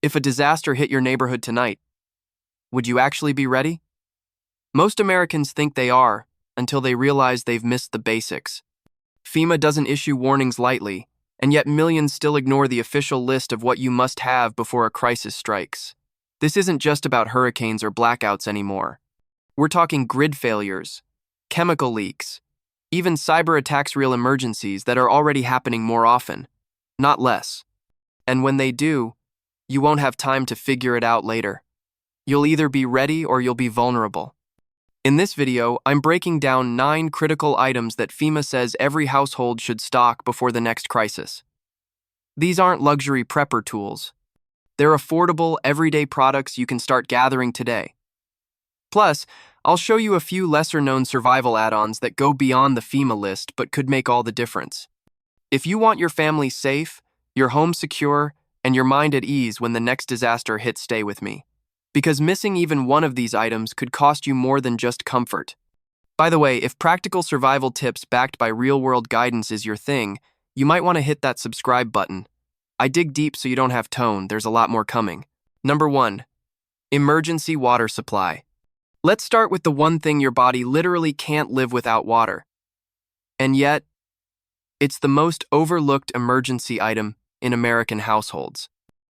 If a disaster hit your neighborhood tonight, would you actually be ready? Most Americans think they are, until they realize they've missed the basics. FEMA doesn't issue warnings lightly, and yet millions still ignore the official list of what you must have before a crisis strikes. This isn't just about hurricanes or blackouts anymore. We're talking grid failures, chemical leaks, even cyber attacks, real emergencies that are already happening more often, not less. And when they do, you won't have time to figure it out later. You'll either be ready or you'll be vulnerable. In this video, I'm breaking down 9 critical items that FEMA says every household should stock before the next crisis. These aren't luxury prepper tools. They're affordable, everyday products you can start gathering today. Plus, I'll show you a few lesser-known survival add-ons that go beyond the FEMA list but could make all the difference. If you want your family safe, your home secure, and your mind at ease when the next disaster hits, stay with me. Because missing even one of these items could cost you more than just comfort. By the way, if practical survival tips backed by real-world guidance is your thing, you might want to hit that subscribe button. I dig deep so you don't have tone, there's a lot more coming. Number 1. Emergency water supply. Let's start with the one thing your body literally can't live without: water. And yet, it's the most overlooked emergency item in American households.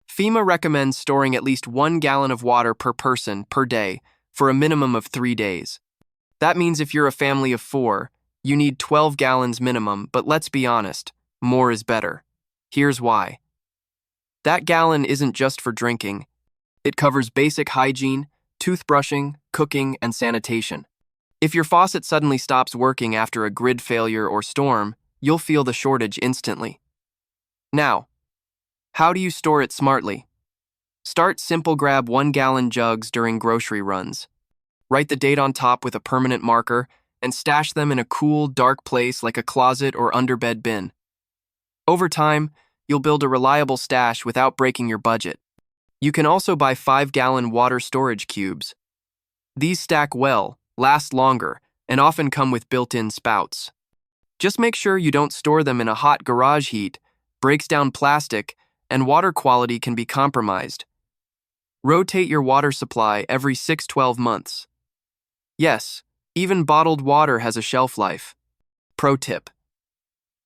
FEMA recommends storing at least 1 gallon of water per person per day for a minimum of 3 days. That means if you're a family of 4, you need 12 gallons minimum, but let's be honest, more is better. Here's why. That gallon isn't just for drinking. It covers basic hygiene, toothbrushing, cooking, and sanitation. If your faucet suddenly stops working after a grid failure or storm, you'll feel the shortage instantly. Now, how do you store it smartly? Start simple. Grab 1-gallon jugs during grocery runs. Write the date on top with a permanent marker and stash them in a cool, dark place like a closet or underbed bin. Over time, you'll build a reliable stash without breaking your budget. You can also buy 5-gallon water storage cubes. These stack well, last longer, and often come with built-in spouts. Just make sure you don't store them in a hot garage heat, breaks down plastic, and water quality can be compromised. Rotate your water supply every 6-12 months. Yes, even bottled water has a shelf life. Pro tip: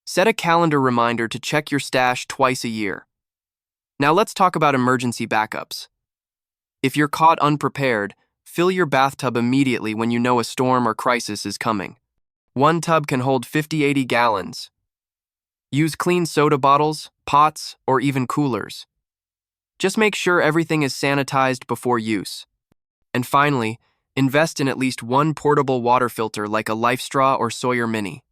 set a calendar reminder to check your stash twice a year. Now let's talk about emergency backups. If you're caught unprepared, fill your bathtub immediately when you know a storm or crisis is coming. 1 tub can hold 50-80 gallons. Use clean soda bottles, pots, or even coolers. Just make sure everything is sanitized before use. And finally, invest in at least 1 portable water filter like a LifeStraw or Sawyer Mini.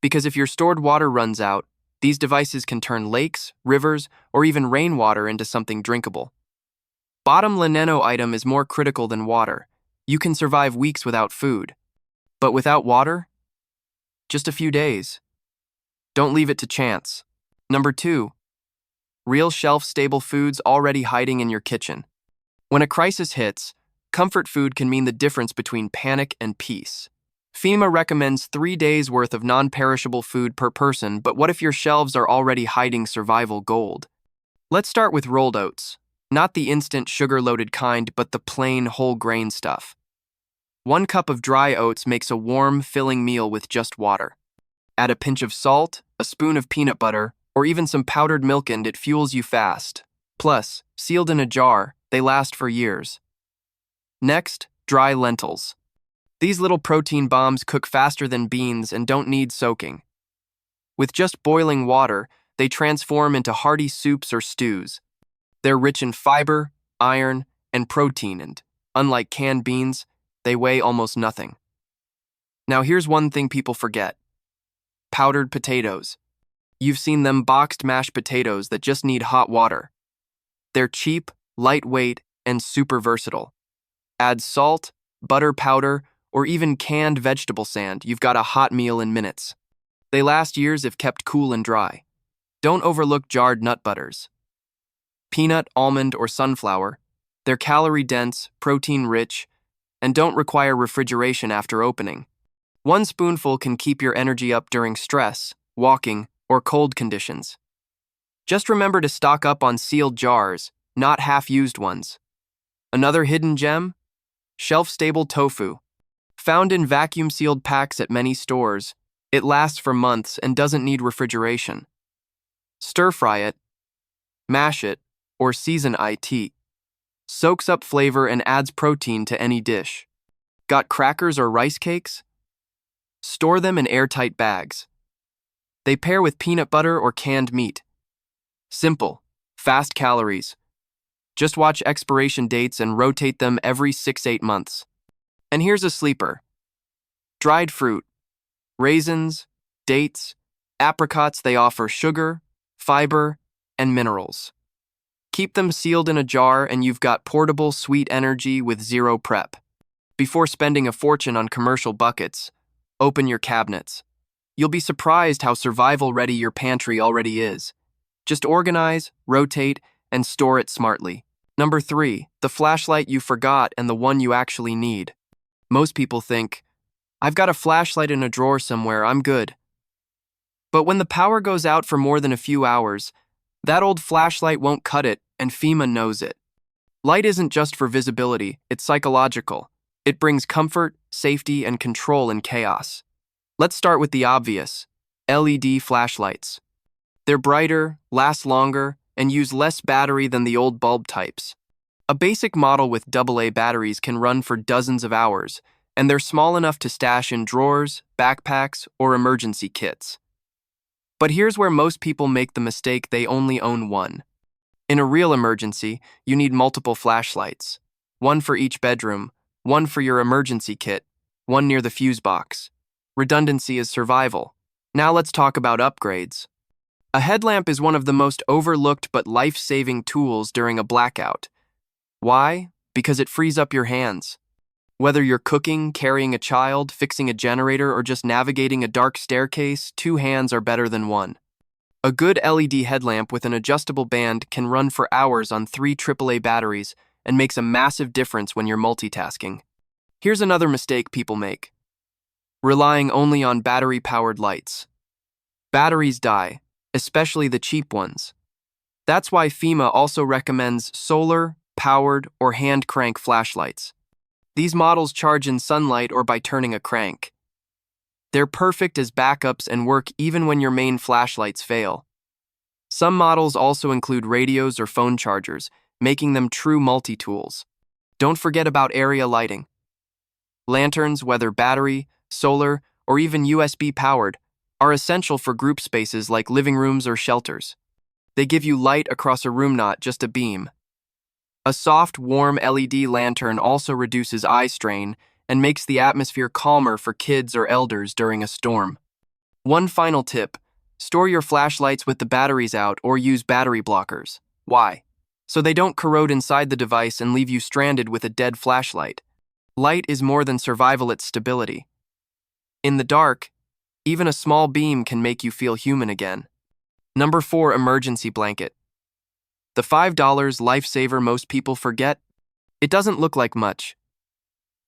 Because if your stored water runs out, these devices can turn lakes, rivers, or even rainwater into something drinkable. Bottom line item is more critical than water. You can survive weeks without food. But without water? Just a few days. Don't leave it to chance. Number 2. Real shelf-stable foods already hiding in your kitchen. When a crisis hits, comfort food can mean the difference between panic and peace. FEMA recommends 3 days' worth of non-perishable food per person, but what if your shelves are already hiding survival gold? Let's start with rolled oats. Not the instant sugar-loaded kind, but the plain whole grain stuff. 1 cup of dry oats makes a warm, filling meal with just water. Add a pinch of salt, a spoon of peanut butter, or even some powdered milk and it fuels you fast. Plus, sealed in a jar, they last for years. Next, dry lentils. These little protein bombs cook faster than beans and don't need soaking. With just boiling water, they transform into hearty soups or stews. They're rich in fiber, iron, and protein, and, unlike canned beans, they weigh almost nothing. Now here's one thing people forget. Powdered potatoes. You've seen them boxed mashed potatoes that just need hot water. They're cheap, lightweight, and super versatile. Add salt, butter powder, or even canned vegetable sand, you've got a hot meal in minutes. They last years if kept cool and dry. Don't overlook jarred nut butters. Peanut, almond, or sunflower. They're calorie-dense, protein-rich, and don't require refrigeration after opening. 1 spoonful can keep your energy up during stress, walking, or cold conditions. Just remember to stock up on sealed jars, not half-used ones. Another hidden gem? Shelf-stable tofu. Found in vacuum-sealed packs at many stores, it lasts for months and doesn't need refrigeration. Stir-fry it, mash it, or season it. Soaks up flavor and adds protein to any dish. Got crackers or rice cakes? Store them in airtight bags. They pair with peanut butter or canned meat. Simple, fast calories. Just watch expiration dates and rotate them every 6-8 months. And here's a sleeper. Dried fruit. Raisins, dates, apricots, they offer sugar, fiber, and minerals. Keep them sealed in a jar and you've got portable sweet energy with zero prep. Before spending a fortune on commercial buckets, open your cabinets. You'll be surprised how survival-ready your pantry already is. Just organize, rotate, and store it smartly. Number 3, the flashlight you forgot and the one you actually need. Most people think, I've got a flashlight in a drawer somewhere, I'm good. But when the power goes out for more than a few hours, that old flashlight won't cut it, and FEMA knows it. Light isn't just for visibility, it's psychological. It brings comfort, safety, and control in chaos. Let's start with the obvious, LED flashlights. They're brighter, last longer, and use less battery than the old bulb types. A basic model with AA batteries can run for dozens of hours, and they're small enough to stash in drawers, backpacks, or emergency kits. But here's where most people make the mistake: they only own one. In a real emergency, you need multiple flashlights. One for each bedroom, one for your emergency kit, one near the fuse box. Redundancy is survival. Now let's talk about upgrades. A headlamp is one of the most overlooked but life-saving tools during a blackout. Why? Because it frees up your hands. Whether you're cooking, carrying a child, fixing a generator, or just navigating a dark staircase, 2 hands are better than 1. A good LED headlamp with an adjustable band can run for hours on 3 AAA batteries and makes a massive difference when you're multitasking. Here's another mistake people make: relying only on battery-powered lights. Batteries die, especially the cheap ones. That's why FEMA also recommends solar, powered, or hand-crank flashlights. These models charge in sunlight or by turning a crank. They're perfect as backups and work even when your main flashlights fail. Some models also include radios or phone chargers, making them true multi-tools. Don't forget about area lighting. Lanterns, whether battery, solar, or even USB-powered, are essential for group spaces like living rooms or shelters. They give you light across a room, not just a beam. A soft, warm LED lantern also reduces eye strain and makes the atmosphere calmer for kids or elders during a storm. One final tip: store your flashlights with the batteries out or use battery blockers. Why? So they don't corrode inside the device and leave you stranded with a dead flashlight. Light is more than survival, it's stability. In the dark, even a small beam can make you feel human again. Number 4, emergency blanket. The $5 lifesaver most people forget? It doesn't look like much.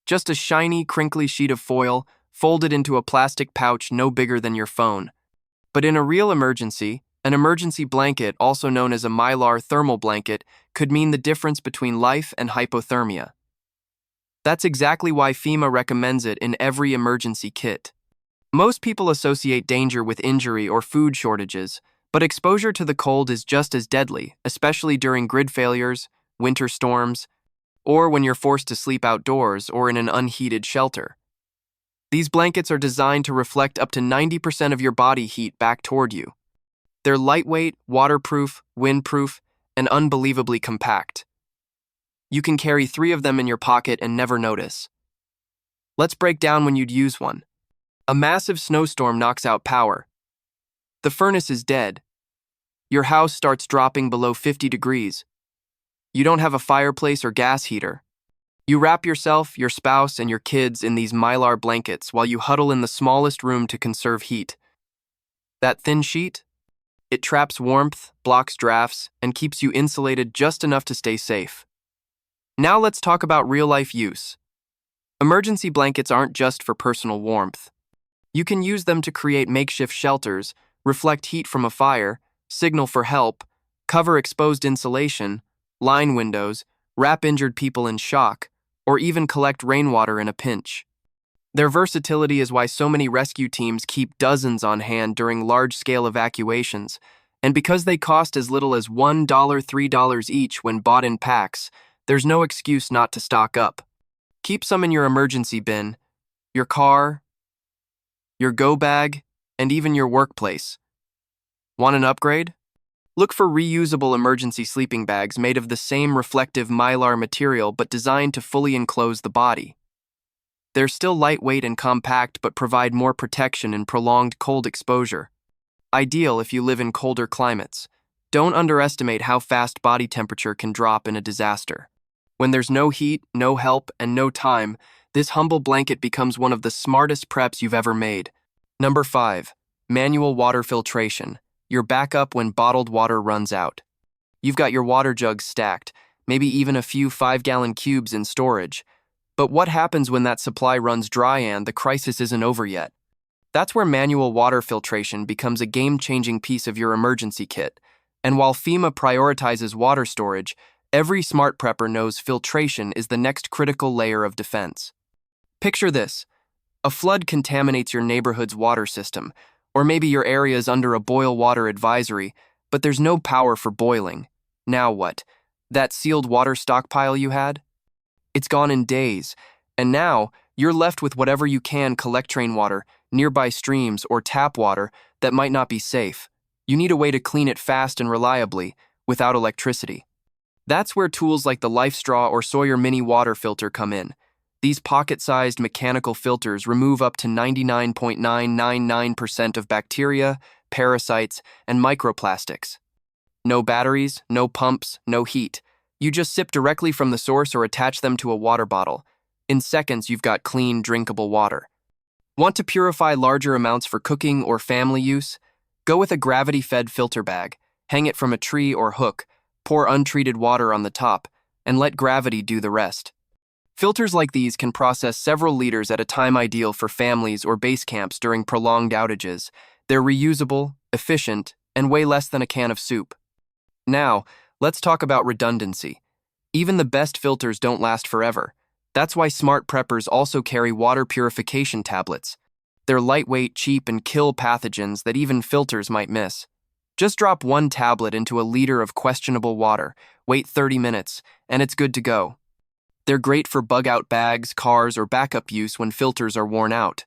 Just a shiny, crinkly sheet of foil folded into a plastic pouch no bigger than your phone. But in a real emergency, an emergency blanket, also known as a Mylar thermal blanket, could mean the difference between life and hypothermia. That's exactly why FEMA recommends it in every emergency kit. Most people associate danger with injury or food shortages, but exposure to the cold is just as deadly, especially during grid failures, winter storms, or when you're forced to sleep outdoors or in an unheated shelter. These blankets are designed to reflect up to 90% of your body heat back toward you. They're lightweight, waterproof, windproof, and unbelievably compact. You can carry 3 of them in your pocket and never notice. Let's break down when you'd use one. A massive snowstorm knocks out power. The furnace is dead. Your house starts dropping below 50 degrees. You don't have a fireplace or gas heater. You wrap yourself, your spouse, and your kids in these Mylar blankets while you huddle in the smallest room to conserve heat. That thin sheet? It traps warmth, blocks drafts, and keeps you insulated just enough to stay safe. Now let's talk about real-life use. Emergency blankets aren't just for personal warmth. You can use them to create makeshift shelters, reflect heat from a fire, signal for help, cover exposed insulation, line windows, wrap injured people in shock, or even collect rainwater in a pinch. Their versatility is why so many rescue teams keep dozens on hand during large-scale evacuations, and because they cost as little as $1, $3 each when bought in packs, there's no excuse not to stock up. Keep some in your emergency bin, your car, your go bag, and even your workplace. Want an upgrade? Look for reusable emergency sleeping bags made of the same reflective mylar material but designed to fully enclose the body. They're still lightweight and compact but provide more protection in prolonged cold exposure. Ideal if you live in colder climates. Don't underestimate how fast body temperature can drop in a disaster. When there's no heat, no help, and no time, this humble blanket becomes one of the smartest preps you've ever made. Number 5. Manual water filtration. Your backup when bottled water runs out. You've got your water jugs stacked, maybe even a few 5-gallon cubes in storage. But what happens when that supply runs dry and the crisis isn't over yet? That's where manual water filtration becomes a game-changing piece of your emergency kit. And while FEMA prioritizes water storage, every smart prepper knows filtration is the next critical layer of defense. Picture this. A flood contaminates your neighborhood's water system, or maybe your area is under a boil water advisory, but there's no power for boiling. Now what? That sealed water stockpile you had? It's gone in days, and now you're left with whatever you can collect rainwater, nearby streams, or tap water that might not be safe. You need a way to clean it fast and reliably, without electricity. That's where tools like the LifeStraw or Sawyer Mini Water Filter come in. These pocket-sized mechanical filters remove up to 99.999% of bacteria, parasites, and microplastics. No batteries, no pumps, no heat. You just sip directly from the source or attach them to a water bottle. In seconds, you've got clean, drinkable water. Want to purify larger amounts for cooking or family use? Go with a gravity-fed filter bag. Hang it from a tree or hook, pour untreated water on the top, and let gravity do the rest. Filters like these can process several liters at a time, ideal for families or base camps during prolonged outages. They're reusable, efficient, and weigh less than a can of soup. Now, let's talk about redundancy. Even the best filters don't last forever. That's why smart preppers also carry water purification tablets. They're lightweight, cheap, and kill pathogens that even filters might miss. Just drop one tablet into a liter of questionable water, wait 30 minutes, and it's good to go. They're great for bug-out bags, cars, or backup use when filters are worn out.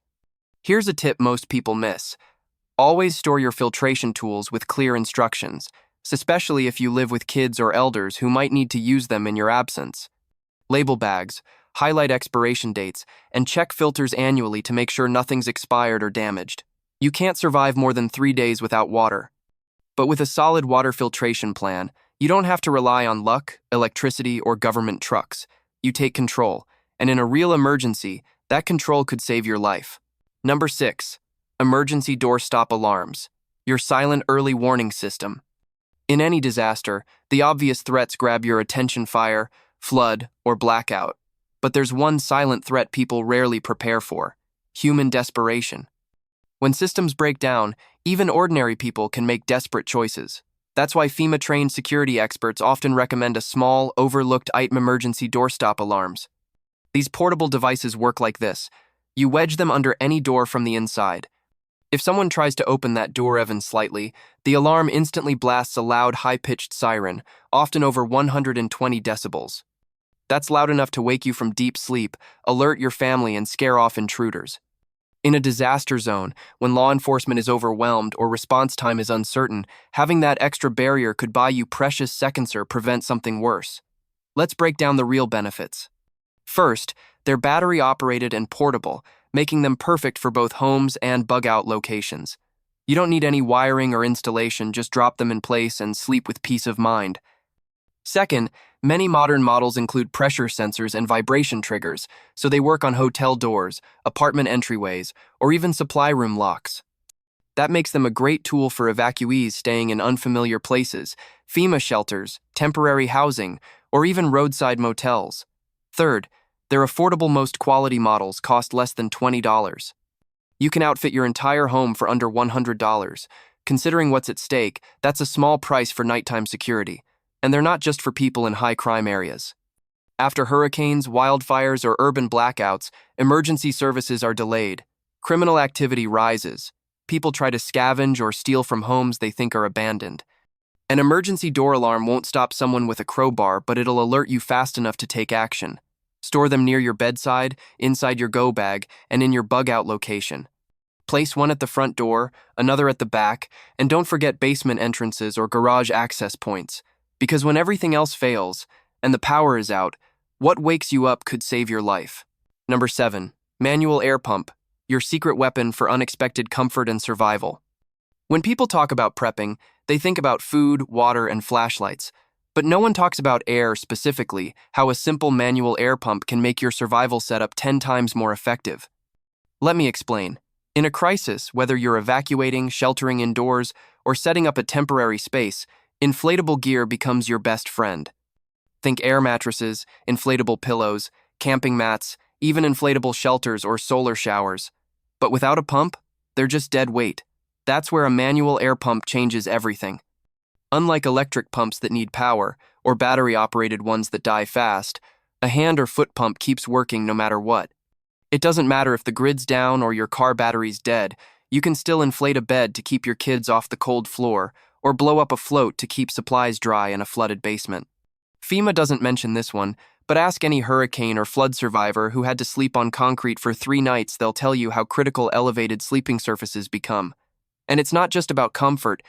Here's a tip most people miss. Always store your filtration tools with clear instructions, especially if you live with kids or elders who might need to use them in your absence. Label bags, highlight expiration dates, and check filters annually to make sure nothing's expired or damaged. You can't survive more than 3 days without water. But with a solid water filtration plan, you don't have to rely on luck, electricity, or government trucks. You take control, and in a real emergency, that control could save your life. Number 6. Emergency doorstop alarms. Your silent early warning system. In any disaster, the obvious threats grab your attention: fire, flood, or blackout. But there's one silent threat people rarely prepare for: human desperation. When systems break down, even ordinary people can make desperate choices. That's why FEMA-trained security experts often recommend a small, overlooked item emergency doorstop alarms. These portable devices work like this. You wedge them under any door from the inside. If someone tries to open that door even slightly, the alarm instantly blasts a loud, high-pitched siren, often over 120 decibels. That's loud enough to wake you from deep sleep, alert your family, and scare off intruders. In a disaster zone, when law enforcement is overwhelmed or response time is uncertain, having that extra barrier could buy you precious seconds or prevent something worse. Let's break down the real benefits. First, they're battery-operated and portable, making them perfect for both homes and bug-out locations. You don't need any wiring or installation, just drop them in place and sleep with peace of mind. Second, many modern models include pressure sensors and vibration triggers, so they work on hotel doors, apartment entryways, or even supply room locks. That makes them a great tool for evacuees staying in unfamiliar places, FEMA shelters, temporary housing, or even roadside motels. Third, they're affordable. Most quality models cost less than $20. You can outfit your entire home for under $100. Considering what's at stake, that's a small price for nighttime security. And they're not just for people in high crime areas. After hurricanes, wildfires, or urban blackouts, emergency services are delayed. Criminal activity rises. People try to scavenge or steal from homes they think are abandoned. An emergency door alarm won't stop someone with a crowbar, but it'll alert you fast enough to take action. Store them near your bedside, inside your go bag, and in your bug-out location. Place one at the front door, another at the back, and don't forget basement entrances or garage access points. Because when everything else fails, and the power is out, what wakes you up could save your life. Number 7. Manual air pump, your secret weapon for unexpected comfort and survival. When people talk about prepping, they think about food, water, and flashlights. But no one talks about air specifically, how a simple manual air pump can make your survival setup 10 times more effective. Let me explain. In a crisis, whether you're evacuating, sheltering indoors, or setting up a temporary space, inflatable gear becomes your best friend. Think air mattresses, inflatable pillows, camping mats, even inflatable shelters or solar showers. But without a pump, they're just dead weight. That's where a manual air pump changes everything. Unlike electric pumps that need power, or battery-operated ones that die fast, a hand or foot pump keeps working no matter what. It doesn't matter if the grid's down or your car battery's dead, you can still inflate a bed to keep your kids off the cold floor, or blow up a float to keep supplies dry in a flooded basement. FEMA doesn't mention this one, but ask any hurricane or flood survivor who had to sleep on concrete for 3 nights, they'll tell you how critical elevated sleeping surfaces become. And it's not just about comfort.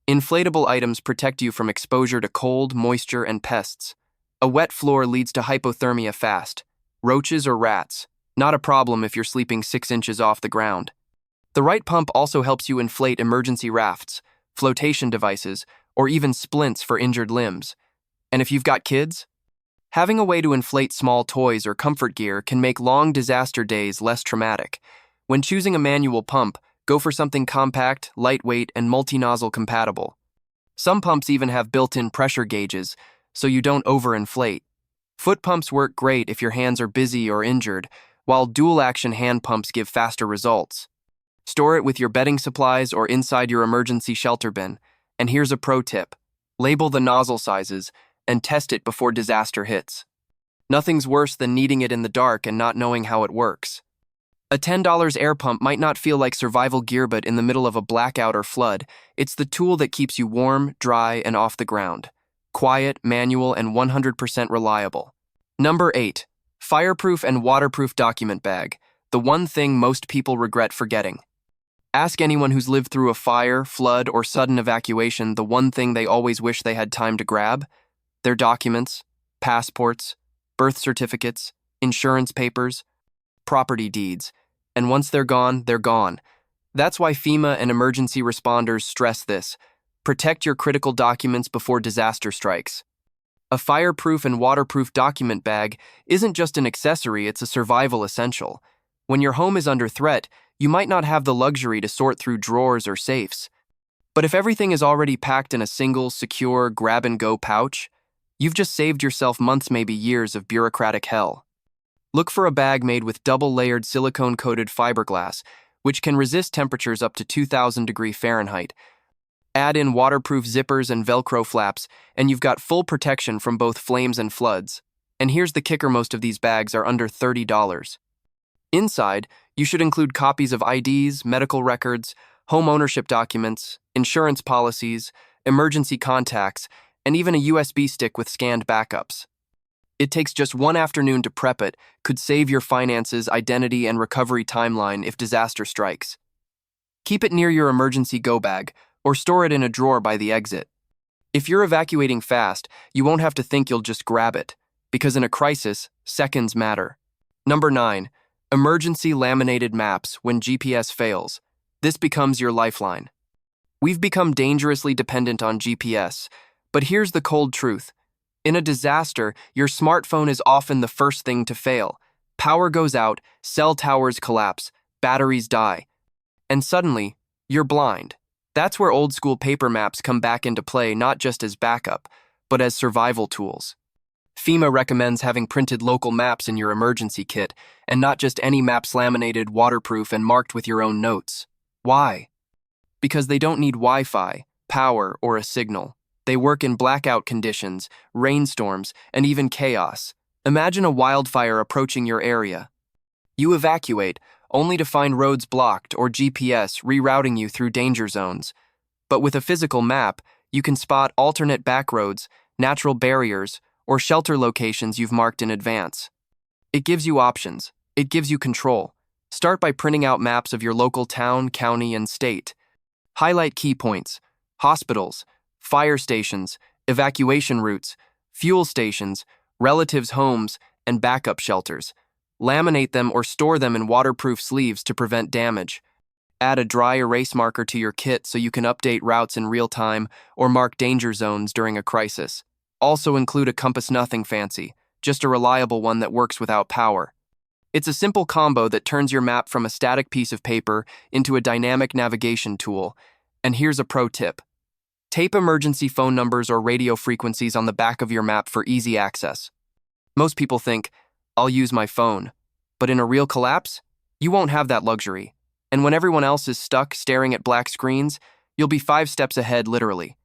Inflatable items protect you from exposure to cold, moisture, and pests. A wet floor leads to hypothermia fast. Roaches or rats, not a problem if you're sleeping 6 inches off the ground. The right pump also helps you inflate emergency rafts, flotation devices, or even splints for injured limbs. And if you've got kids, having a way to inflate small toys or comfort gear can make long disaster days less traumatic. When choosing a manual pump, go for something compact, lightweight, and multi-nozzle compatible. Some pumps even have built-in pressure gauges, so you don't overinflate. Foot pumps work great if your hands are busy or injured, while dual-action hand pumps give faster results. Store it with your bedding supplies or inside your emergency shelter bin. And here's a pro tip. Label the nozzle sizes and test it before disaster hits. Nothing's worse than needing it in the dark and not knowing how it works. A $10 air pump might not feel like survival gear, but in the middle of a blackout or flood, it's the tool that keeps you warm, dry, and off the ground. Quiet, manual, and 100% reliable. Number 8. Fireproof and waterproof document bag, the one thing most people regret forgetting. Ask anyone who's lived through a fire, flood, or sudden evacuation the one thing they always wish they had time to grab: their documents, passports, birth certificates, insurance papers, property deeds. And once they're gone, they're gone. That's why FEMA and emergency responders stress this. Protect your critical documents before disaster strikes. A fireproof and waterproof document bag isn't just an accessory, it's a survival essential. When your home is under threat, you might not have the luxury to sort through drawers or safes. But if everything is already packed in a single, secure, grab-and-go pouch, you've just saved yourself months, maybe years of bureaucratic hell. Look for a bag made with double-layered silicone-coated fiberglass, which can resist temperatures up to 2,000 Fahrenheit. Add in waterproof zippers and Velcro flaps, and you've got full protection from both flames and floods. And here's the kicker: most of these bags are under $30. Inside, you should include copies of IDs, medical records, home ownership documents, insurance policies, emergency contacts, and even a USB stick with scanned backups. It takes just one afternoon to prep it, could save your finances, identity, and recovery timeline if disaster strikes. Keep it near your emergency go bag, or store it in a drawer by the exit. If you're evacuating fast, you won't have to think, you'll just grab it, because in a crisis, seconds matter. Number 9. Emergency laminated maps when GPS fails. This becomes your lifeline. We've become dangerously dependent on GPS, but here's the cold truth. In a disaster, your smartphone is often the first thing to fail. Power goes out, cell towers collapse, batteries die, and suddenly, you're blind. That's where old-school paper maps come back into play, not just as backup, but as survival tools. FEMA recommends having printed local maps in your emergency kit, and not just any maps, laminated, waterproof, and marked with your own notes. Why? Because they don't need Wi-Fi, power, or a signal. They work in blackout conditions, rainstorms, and even chaos. Imagine a wildfire approaching your area. You evacuate, only to find roads blocked or GPS rerouting you through danger zones. But with a physical map, you can spot alternate backroads, natural barriers, or shelter locations you've marked in advance. It gives you options. It gives you control. Start by printing out maps of your local town, county, and state. Highlight key points: hospitals, fire stations, evacuation routes, fuel stations, relatives' homes, and backup shelters. Laminate them or store them in waterproof sleeves to prevent damage. Add a dry erase marker to your kit so you can update routes in real time or mark danger zones during a crisis. Also include a compass, nothing fancy, just a reliable one that works without power. It's a simple combo that turns your map from a static piece of paper into a dynamic navigation tool. And here's a pro tip. Tape emergency phone numbers or radio frequencies on the back of your map for easy access. Most people think, I'll use my phone. But in a real collapse, you won't have that luxury. And when everyone else is stuck staring at black screens, you'll be 5 steps ahead, literally.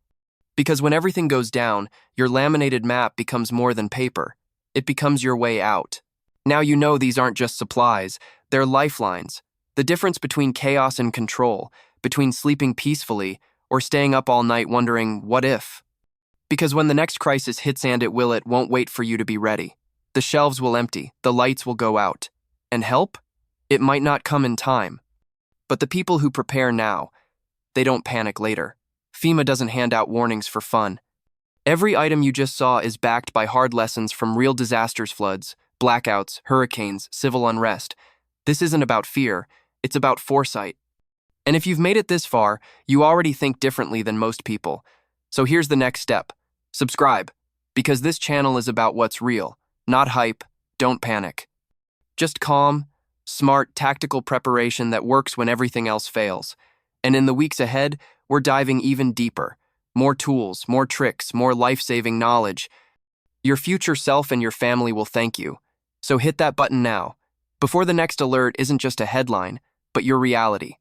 Because when everything goes down, your laminated map becomes more than paper. It becomes your way out. Now you know these aren't just supplies, they're lifelines. The difference between chaos and control, between sleeping peacefully or staying up all night wondering, what if? Because when the next crisis hits, and it will, it won't wait for you to be ready. The shelves will empty, the lights will go out. And help? It might not come in time. But the people who prepare now, they don't panic later. FEMA doesn't hand out warnings for fun. Every item you just saw is backed by hard lessons from real disasters: floods, blackouts, hurricanes, civil unrest. This isn't about fear, it's about foresight. And if you've made it this far, you already think differently than most people. So here's the next step. Subscribe, because this channel is about what's real, not hype. Don't panic. Just calm, smart, tactical preparation that works when everything else fails. And in the weeks ahead, we're diving even deeper. More tools, more tricks, more life-saving knowledge. Your future self and your family will thank you. So hit that button now, before the next alert isn't just a headline, but your reality.